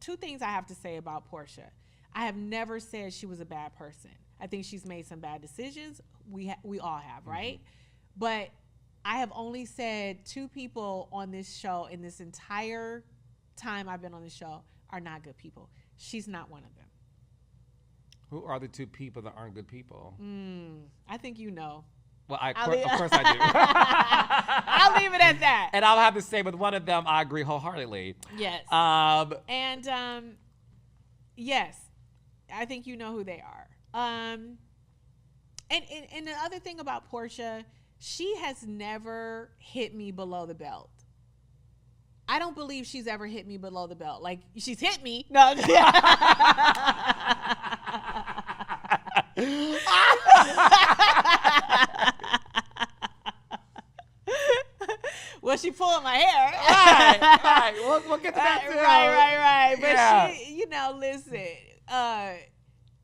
two things I have to say about Porsha. I have never said she was a bad person. I think she's made some bad decisions. We all have, right? But I have only said two people on this show in this entire time I've been on this show are not good people. She's not one of them. Who are the two people that aren't good people? I think you know. Well, of course I do. I'll leave it at that. And I'll have to say with one of them, I agree wholeheartedly. Yes. Yes, I think you know who they are. And the other thing about Porsha, she has never hit me below the belt. I don't believe she's ever hit me below the belt. Like, she's hit me. No. Well, she pulling my hair. Right. We'll get to that too. Right. But yeah. she, listen,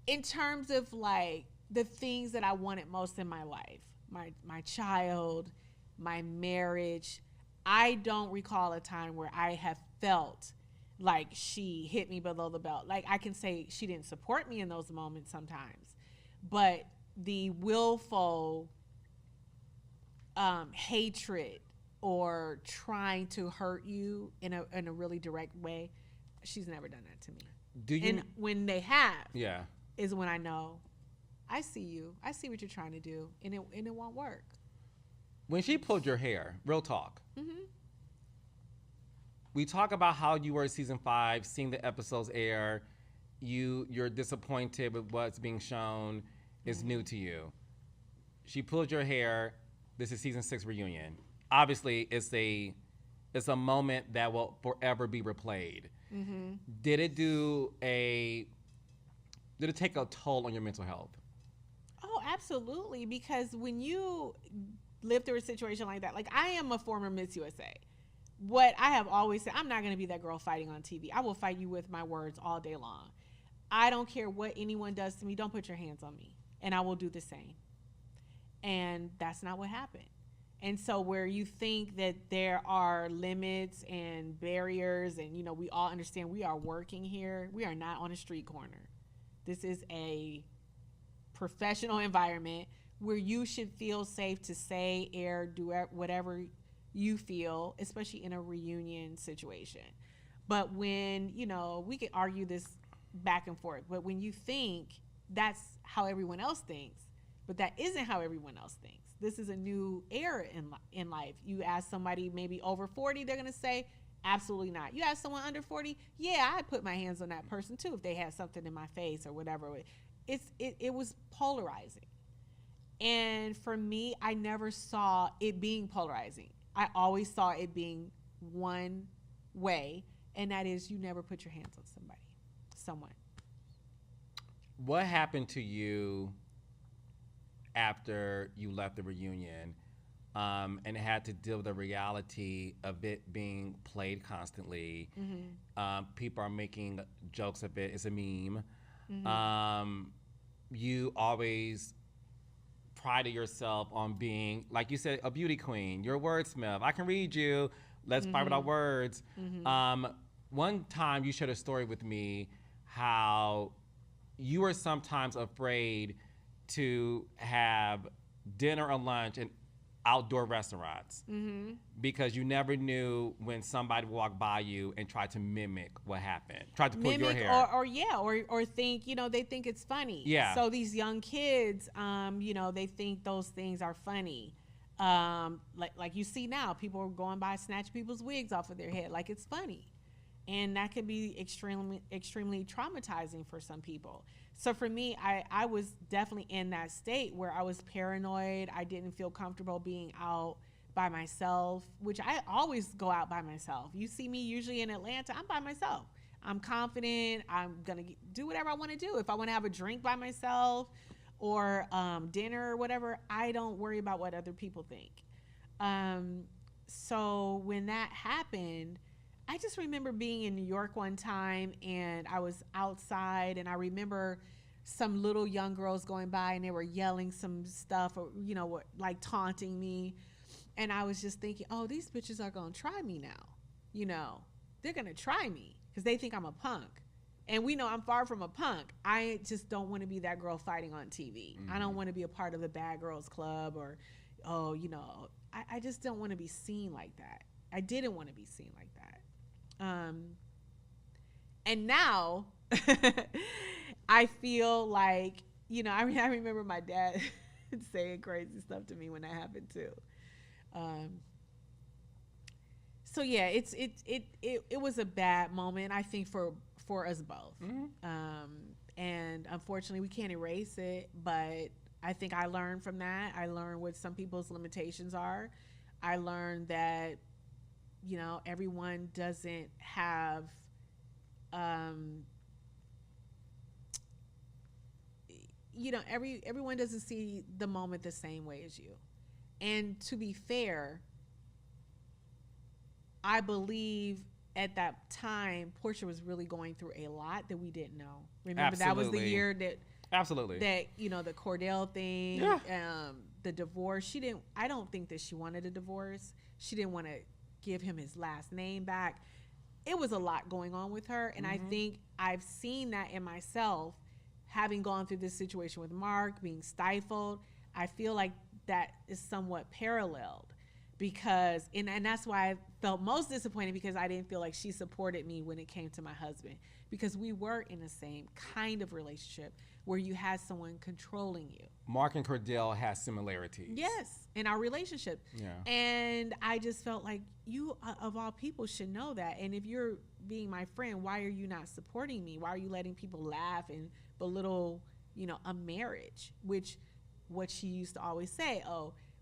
in terms of like the things that I wanted most in my life, my child, my marriage, I don't recall a time where I have felt like she hit me below the belt. Like, I can say she didn't support me in those moments sometimes, but the willful hatred or trying to hurt you in a really direct way, she's never done that to me. And when they have, is when I know, I see you. I see what you're trying to do, and it won't work. When she pulled your hair, real talk. We talk about how you were in season 5, seeing the episodes air. You're disappointed with what's being shown. It's new to you. She pulled your hair. This is season 6 reunion. Obviously, it's a moment that will forever be replayed. Did it take a toll on your mental health? Oh, absolutely. Because when you live through a situation like that, like, I am a former Miss USA. What I have always said, I'm not going to be that girl fighting on TV. I will fight you with my words all day long. I don't care what anyone does to me. Don't put your hands on me. And I will do the same. And that's not what happened. And so where you think that there are limits and barriers and, we all understand we are working here. We are not on a street corner. This is a professional environment where you should feel safe to say, air, do whatever you feel, especially in a reunion situation. But when, we could argue this back and forth, but when you think that's how everyone else thinks, but that isn't how everyone else thinks. This is a new era in life. You ask somebody maybe over 40, they're going to say, absolutely not. You ask someone under 40, yeah, I'd put my hands on that person too if they had something in my face or whatever. It was polarizing. And for me, I never saw it being polarizing. I always saw it being one way, and that is you never put your hands on someone. What happened to you after you left the reunion and had to deal with the reality of it being played constantly? People are making jokes of it. It's a meme. You always prided yourself on being, like you said, a beauty queen. You're a wordsmith. I can read you. Let's fight with our words. One time you shared a story with me how you were sometimes afraid to have dinner or lunch in outdoor restaurants because you never knew when somebody would walk by you and try to mimic what happened, try to pull your hair. Or think, they think it's funny. Yeah. So these young kids, they think those things are funny. Like you see now, people are going by snatch people's wigs off of their head like it's funny. And that could be extremely, extremely traumatizing for some people. So for me, I was definitely in that state where I was paranoid. I didn't feel comfortable being out by myself, which I always go out by myself. You see me usually in Atlanta, I'm by myself. I'm confident. I'm going to do whatever I want to do. If I want to have a drink by myself or dinner or whatever, I don't worry about what other people think. So when that happened, I just remember being in New York one time and I was outside and I remember some little young girls going by and they were yelling some stuff or, like taunting me. And I was just thinking, oh, these bitches are going to try me now. They're going to try me because they think I'm a punk. And we know I'm far from a punk. I just don't want to be that girl fighting on TV. I don't want to be a part of the bad girls club or, I just don't want to be seen like that. I didn't want to be seen like that. And now I feel like, I remember my dad saying crazy stuff to me when that happened too. So yeah, it was a bad moment, I think, for us both. And unfortunately we can't erase it, but I think I learned from that. I learned what some people's limitations are. I learned that, everyone doesn't have, everyone doesn't see the moment the same way as you. And to be fair, I believe at that time, Porsha was really going through a lot that we didn't know. Remember, that was the year that the Cordell thing, the divorce. I don't think that she wanted a divorce. She didn't want to give him his last name back. It was a lot going on with her. And I think I've seen that in myself, having gone through this situation with Mark, being stifled. I feel like that is somewhat paralleled. Because, and that's why I felt most disappointed, because I didn't feel like she supported me when it came to my husband, because we were in the same kind of relationship where you had someone controlling you. Mark and Cordell had similarities. Yes, in our relationship. Yeah. And I just felt like you, of all people, should know that. And if you're being my friend, why are you not supporting me? Why are you letting people laugh and belittle, a marriage? Which, what she used to always say,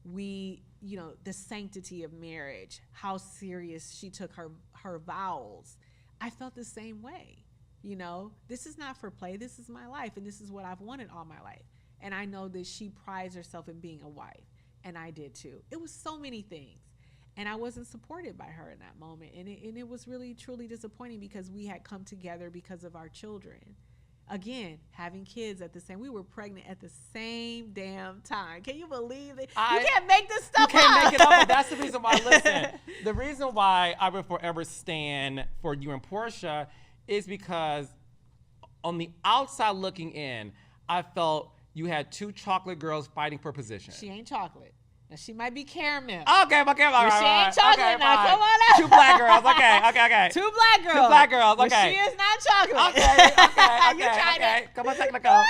the sanctity of marriage, how serious she took her vows. I felt the same way. This is not for play. This is my life, and this is what I've wanted all my life. And I know that she prides herself in being a wife, and I did too. It was so many things, and I wasn't supported by her in that moment, and it was really, truly disappointing, because we had come together because of our children. Again, having kids we were pregnant at the same damn time. Can you believe it? You can't make this stuff up. You can't make it up, but that's the reason why, listen, the reason why I will forever stand for you and Porsha is because on the outside looking in, I felt you had two chocolate girls fighting for position. She ain't chocolate. Now, she might be caramel. Okay, all right. She ain't chocolate now. Fine. Come on out. Two black girls. Okay. Two black girls. Two black girls. Okay. But she is not chocolate. Okay. You tried it. Come on, technical.